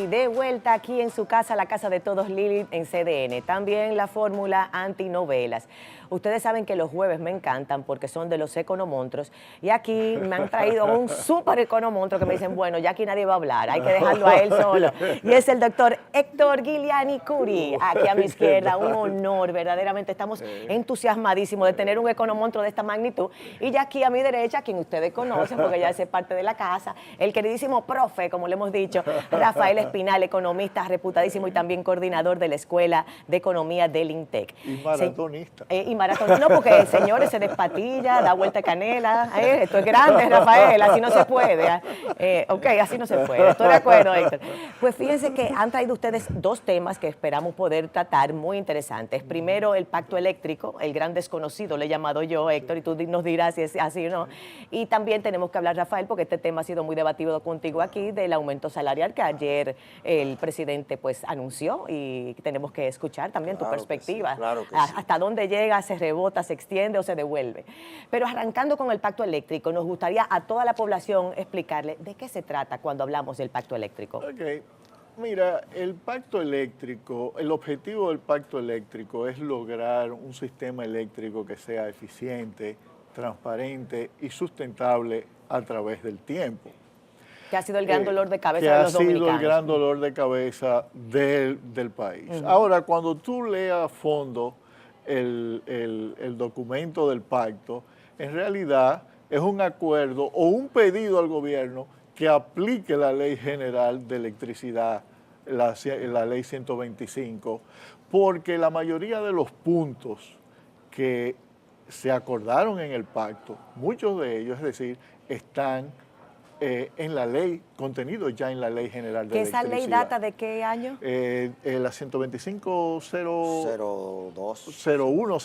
de vuelta aquí en su casa, la casa de todos, Lili, en CDN. También la fórmula antinovelas. Ustedes saben que los jueves me encantan porque son de los economontros. Y aquí me han traído un súper economontro que me dicen, bueno, ya aquí nadie va a hablar, hay que dejarlo a él solo. Y es el doctor Héctor Guiliani Curi, aquí a mi izquierda. Un honor, verdaderamente. Estamos entusiasmadísimos de tener un economontro de esta magnitud. Y ya aquí a mi derecha, quien ustedes conocen, porque ya es parte de la casa, el queridísimo profe, como le hemos dicho, Rafael Espinal, economista reputadísimo y también coordinador de la Escuela de Economía del INTEC. Y maratonista. Y maratonista, no, porque el señor se despatilla, da vuelta de canela. Esto es grande, Rafael, así no se puede. Ok, así no se puede. Estoy de acuerdo, Héctor. Pues fíjense que han traído ustedes dos temas que esperamos poder tratar muy interesantes. Primero, el pacto eléctrico, el gran desconocido, le he llamado yo, Héctor, y tú nos dirás si es así o no. Y también tenemos que hablar, Rafael, porque este tema ha sido muy debatido contigo aquí, del aumento salarial que ayer el presidente pues anunció, y tenemos que escuchar también tu perspectiva. Sí, claro que sí. ¿Hasta dónde llega? ¿Se rebota, se extiende o se devuelve? Pero arrancando con el pacto eléctrico, nos gustaría a toda la población explicarle de qué se trata cuando hablamos del pacto eléctrico. Ok. Mira, el pacto eléctrico, el objetivo del pacto eléctrico es lograr un sistema eléctrico que sea eficiente, transparente y sustentable a través del tiempo. Que ha sido el gran dolor de cabeza de los dominicanos. Que ha sido el gran dolor de cabeza del país. Ahora, cuando tú leas a fondo el documento del pacto, en realidad es un acuerdo o un pedido al gobierno que aplique la Ley General de Electricidad, la Ley 125, porque la mayoría de los puntos que se acordaron en el pacto, muchos de ellos, es decir, están en la ley, contenidos ya en la Ley General de Electricidad. ¿Que esa ley data de qué año? La 125 02 01,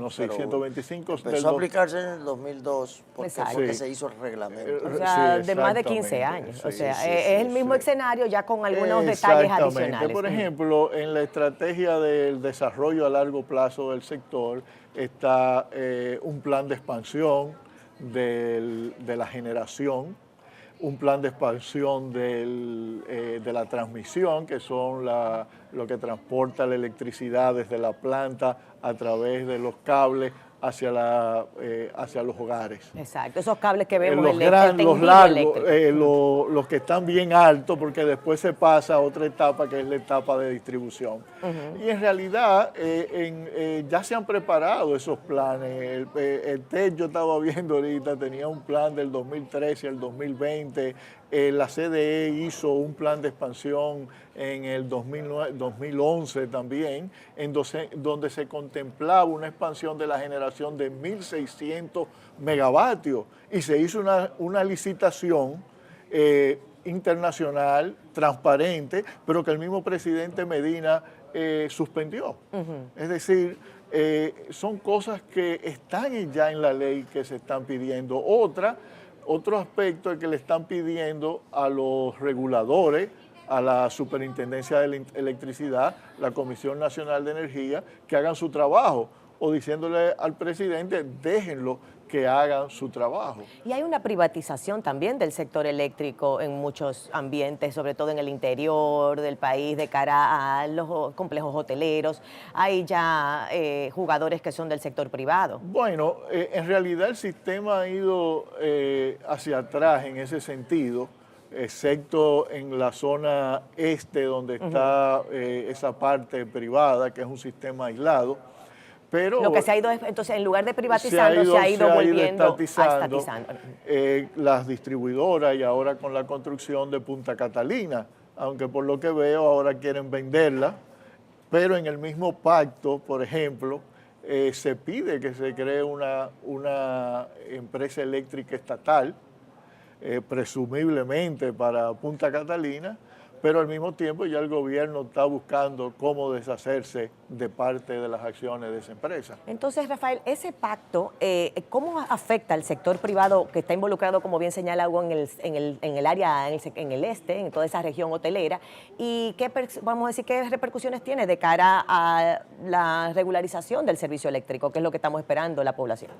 sí, 125 empezó a aplicarse en el 2002 porque se hizo el reglamento. O sea, de más de 15 años. O sea, es el mismo escenario ya con algunos detalles adicionales. Por ejemplo, en la estrategia del desarrollo a largo plazo del sector está un plan de expansión de la generación, un plan de expansión de la transmisión, que son lo que transporta la electricidad desde la planta a través de los cables hacia los hogares. Exacto, esos cables que vemos los largos, los que están bien altos, porque después se pasa a otra etapa que es la etapa de distribución. Y en realidad ya se han preparado esos planes. El TEC, yo estaba viendo ahorita, tenía un plan del 2013 al 2020. La CDE hizo un plan de expansión en el 2011 también, donde se contemplaba una expansión de la generación de 1.600 megavatios y se hizo una licitación internacional, transparente, pero que el mismo presidente Medina suspendió. Es decir, son cosas que están ya en la ley que se están pidiendo. Otro aspecto es que le están pidiendo a los reguladores, a la Superintendencia de Electricidad, la Comisión Nacional de Energía, que hagan su trabajo, o diciéndole al presidente, déjenlo que hagan su trabajo. Y hay una privatización también del sector eléctrico en muchos ambientes, sobre todo en el interior del país, de cara a los complejos hoteleros. Hay ya jugadores que son del sector privado. Bueno, en realidad el sistema ha ido hacia atrás en ese sentido, excepto en la zona este, donde está esa parte privada, que es un sistema aislado. Pero lo que se ha ido, entonces, en lugar de privatizando, se ha ido volviendo a estatizando. Las distribuidoras, y ahora con la construcción de Punta Catalina, aunque por lo que veo ahora quieren venderla, pero en el mismo pacto, por ejemplo, se pide que se cree una empresa eléctrica estatal, presumiblemente para Punta Catalina, pero al mismo tiempo ya el gobierno está buscando cómo deshacerse de parte de las acciones de esa empresa. Entonces, Rafael, ese pacto, ¿cómo afecta al sector privado que está involucrado, como bien señala Hugo, en el área, en el este, en toda esa región hotelera? ¿Y vamos a decir, qué repercusiones tiene de cara a la regularización del servicio eléctrico, que es lo que estamos esperando la población?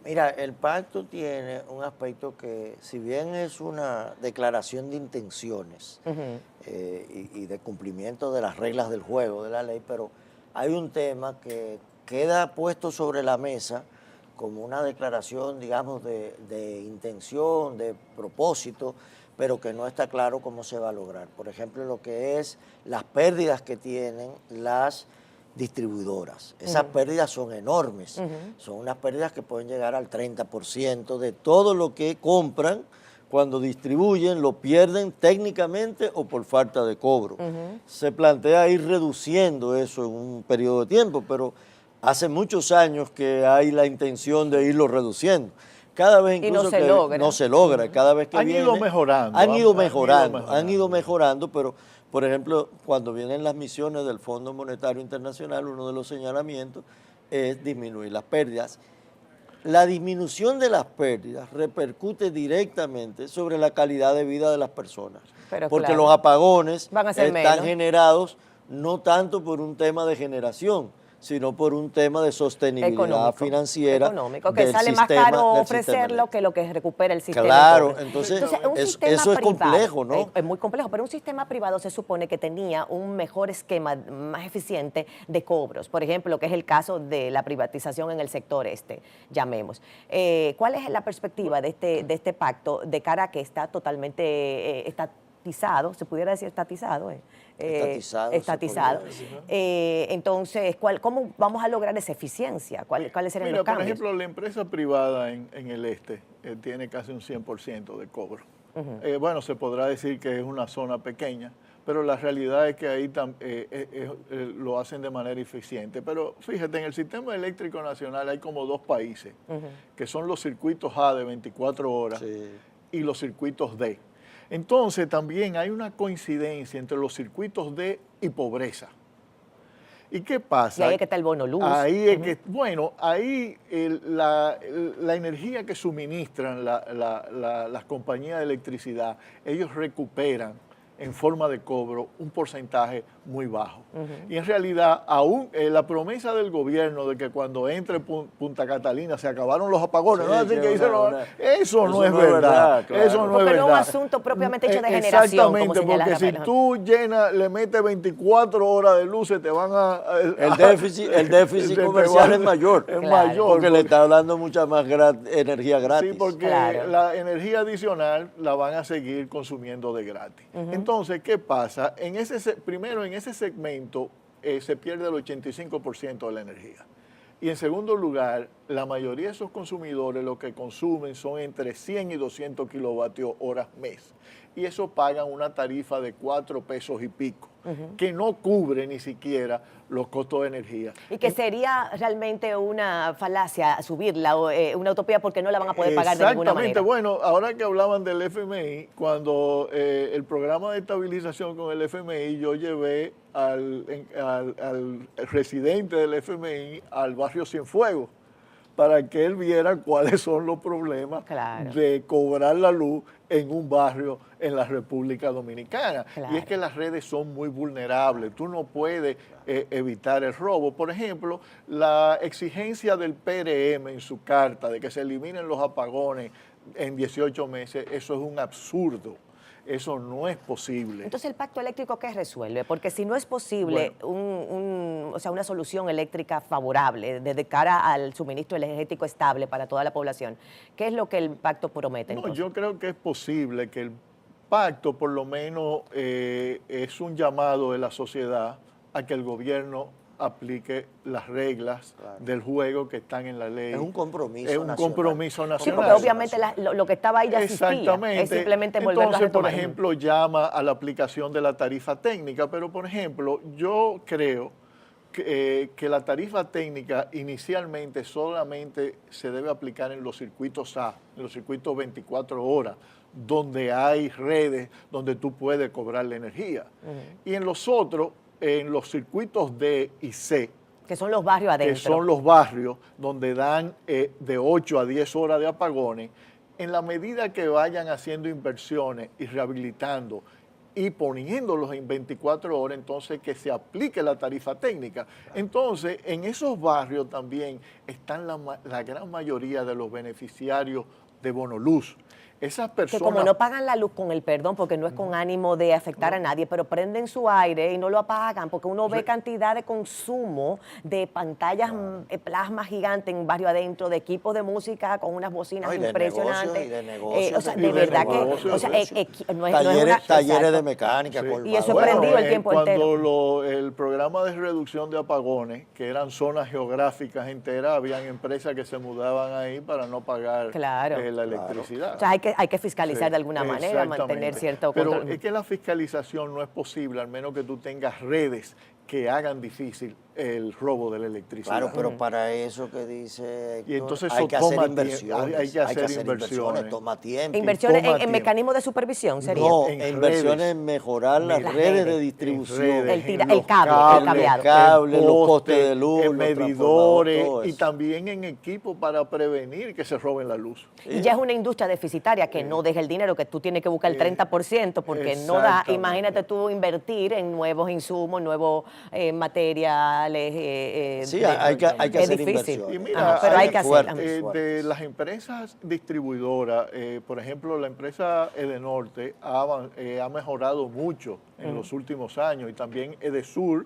Mira, el pacto tiene un aspecto que, si bien es una declaración de intenciones y de cumplimiento de las reglas del juego, de la ley, pero hay un tema que queda puesto sobre la mesa como una declaración, digamos, de intención, de propósito, pero que no está claro cómo se va a lograr. Por ejemplo, lo que es las pérdidas que tienen las distribuidoras. Esas pérdidas son enormes. Son unas pérdidas que pueden llegar al 30% de todo lo que compran. Cuando distribuyen, lo pierden técnicamente o por falta de cobro. Se plantea ir reduciendo eso en un periodo de tiempo, pero hace muchos años que hay la intención de irlo reduciendo. Cada vez incluso no se logra, cada vez que viene... Han ido mejorando. Han ido mejorando, pero, por ejemplo, cuando vienen las misiones del Fondo Monetario Internacional, uno de los señalamientos es disminuir las pérdidas. La disminución de las pérdidas repercute directamente sobre la calidad de vida de las personas, porque los apagones están generados no tanto por un tema de generación, sino por un tema de sostenibilidad financiera. Económico, que sale más caro ofrecerlo que lo que recupera el sistema. Claro, entonces eso es complejo, ¿no? Es muy complejo, pero un sistema privado se supone que tenía un mejor esquema, más eficiente de cobros. Por ejemplo, lo que es el caso de la privatización en el sector llamemos. ¿Cuál es la perspectiva de este pacto de cara a que está totalmente estatizado, se pudiera decir estatizado? Estatizado. Entonces, ¿cómo vamos a lograr esa eficiencia? ¿Cuáles serían los cambios? Por ejemplo, la empresa privada en el este tiene casi un 100% de cobro. Bueno, se podrá decir que es una zona pequeña, pero la realidad es que ahí lo hacen de manera eficiente. Pero fíjate, en el sistema eléctrico nacional hay como dos países, que son los circuitos A de 24 horas y los circuitos D. Entonces también hay una coincidencia entre los circuitos D y pobreza. ¿Y qué pasa? Y ahí es que está el bono luz. Ahí es que, bueno, ahí la energía que suministran las compañías de electricidad, ellos recuperan en forma de cobro un porcentaje muy bajo. Y en realidad, aún la promesa del gobierno de que cuando entre Punta Catalina se acabaron los apagones, eso no es verdad. Claro. Eso no es verdad. Porque no es un asunto propiamente hecho de generación. Exactamente, porque si tú le metes 24 horas de luz, te van a... El déficit comercial es mayor. Es mayor. Porque le está dando mucha más energía gratis. Sí, porque la energía adicional la van a seguir consumiendo de gratis. Entonces, ¿qué pasa? Primero, en ese segmento se pierde el 85% de la energía. Y en segundo lugar, la mayoría de esos consumidores lo que consumen son entre 100 y 200 kilovatios horas mes. Y eso pagan una tarifa de 4 pesos y pico, que no cubre ni siquiera los costos de energía. Y que sería realmente una falacia subirla, una utopía, porque no la van a poder pagar de ninguna manera. Exactamente. Bueno, ahora que hablaban del FMI, cuando el programa de estabilización con el FMI, yo llevé al residente del FMI al barrio Cienfuegos, para que él viera cuáles son los problemas de cobrar la luz en un barrio en la República Dominicana. Y es que las redes son muy vulnerables, tú no puedes evitar el robo. Por ejemplo, la exigencia del PRM en su carta de que se eliminen los apagones en 18 meses, eso es un absurdo. Eso no es posible. Entonces, ¿el pacto eléctrico qué resuelve? Porque si no es posible una solución eléctrica favorable de cara al suministro energético estable para toda la población, ¿qué es lo que el pacto promete? No, yo creo que es posible que el pacto, por lo menos, es un llamado de la sociedad a que el gobierno aplique las reglas del juego que están en la ley. Es un compromiso nacional. Es un compromiso nacional. Sí, porque obviamente lo que estaba ahí ya existía. Exactamente. Es simplemente volverlo a Entonces, retomar. por ejemplo, llama a la aplicación de la tarifa técnica, pero, por ejemplo, yo creo que la tarifa técnica inicialmente solamente se debe aplicar en los circuitos A, en los circuitos 24 horas, donde hay redes donde tú puedes cobrar la energía. Y en los otros, en los circuitos D y C, que son los barrios adentro. que son los barrios donde dan de 8 a 10 horas de apagones, en la medida que vayan haciendo inversiones y rehabilitando y poniéndolos en 24 horas, entonces que se aplique la tarifa técnica. Entonces, en esos barrios también están la gran mayoría de los beneficiarios de Bonoluz. Esas personas... Que como no pagan la luz, con el perdón, porque no es con ánimo de afectar a nadie, pero prenden su aire y no lo apagan, porque uno ve cantidad de consumo de pantallas plasma gigantes en barrio adentro, de equipos de música con unas bocinas impresionantes. O sea, de verdad que... O sea, no es talleres de mecánica. Sí. Colmado. Y eso prendido el tiempo entero. Cuando el programa de reducción de apagones, que eran zonas geográficas enteras, habían empresas que se mudaban ahí para no pagar la electricidad. O sea, hay que fiscalizar de alguna manera, mantener cierto control. Pero es que la fiscalización no es posible, al menos que tú tengas redes que hagan difícil el robo de la electricidad. Claro, pero para eso que dice Héctor, y entonces hay que hacer inversiones. Hay que hacer inversiones, toma tiempo. Inversiones en mecanismos de supervisión, ¿sería? No, inversiones en mejorar las redes de distribución. El cableado. Los postes de luz, medidores y también en equipo para prevenir que se roben la luz. Y ya es una industria deficitaria que no deja el dinero, que tú tienes que buscar el 30% porque no da. Imagínate tú invertir en nuevos insumos, nuevos materiales. Sí, hay que hacer inversión. Y mira, pero hay que hacer. De las empresas distribuidoras, por ejemplo, la empresa Edenorte ha mejorado mucho en los últimos años, y también Edesur.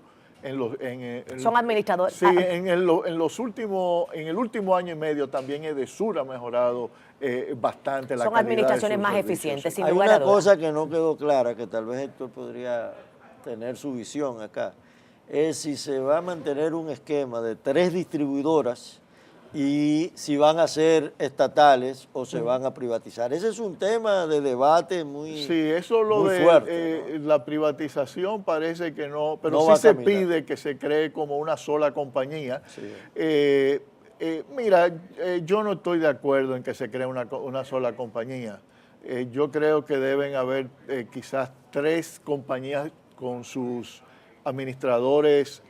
Son administradores. Sí, en el último año y medio también Edesur ha mejorado bastante la calidad. Son administraciones más eficientes, sin Hay lugar a una dudas. cosa que no quedó clara, que tal vez Héctor podría tener su visión acá, es si se va a mantener un esquema de 3 distribuidoras y si van a ser estatales o se van a privatizar. Ese es un tema de debate muy fuerte. Sí, eso fuerte, ¿no? La privatización parece que no, pero no sí se pide que se cree como una sola compañía. Sí. Mira, yo no estoy de acuerdo en que se cree una sola compañía. Yo creo que deben haber quizás 3 compañías con sus administradores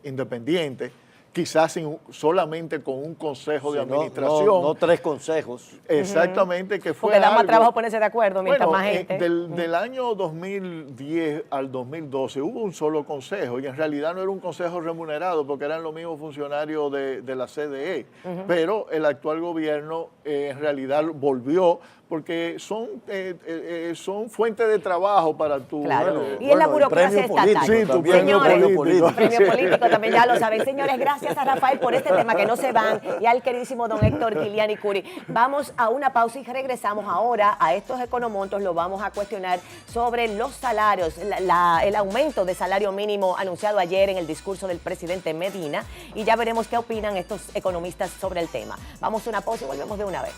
independientes, quizás solamente con un consejo de administración. No 3 consejos. Exactamente, que fue porque da más algo, trabajo ponerse de acuerdo mientras más gente. Del año 2010 al 2012 hubo un solo consejo, y en realidad no era un consejo remunerado porque eran los mismos funcionarios de la CDE, pero el actual gobierno en realidad volvió, porque son fuentes de trabajo para tu... Claro, y en la burocracia estatal. Sí, tu premio político. Premio político también, ya lo saben. Señores, gracias a Rafael por este tema, que no se van, y al queridísimo don Héctor Kiliani Curi. Vamos a una pausa y regresamos ahora a estos economontos. Lo vamos a cuestionar sobre los salarios, el aumento de salario mínimo anunciado ayer en el discurso del presidente Medina, y ya veremos qué opinan estos economistas sobre el tema. Vamos a una pausa y volvemos de una vez.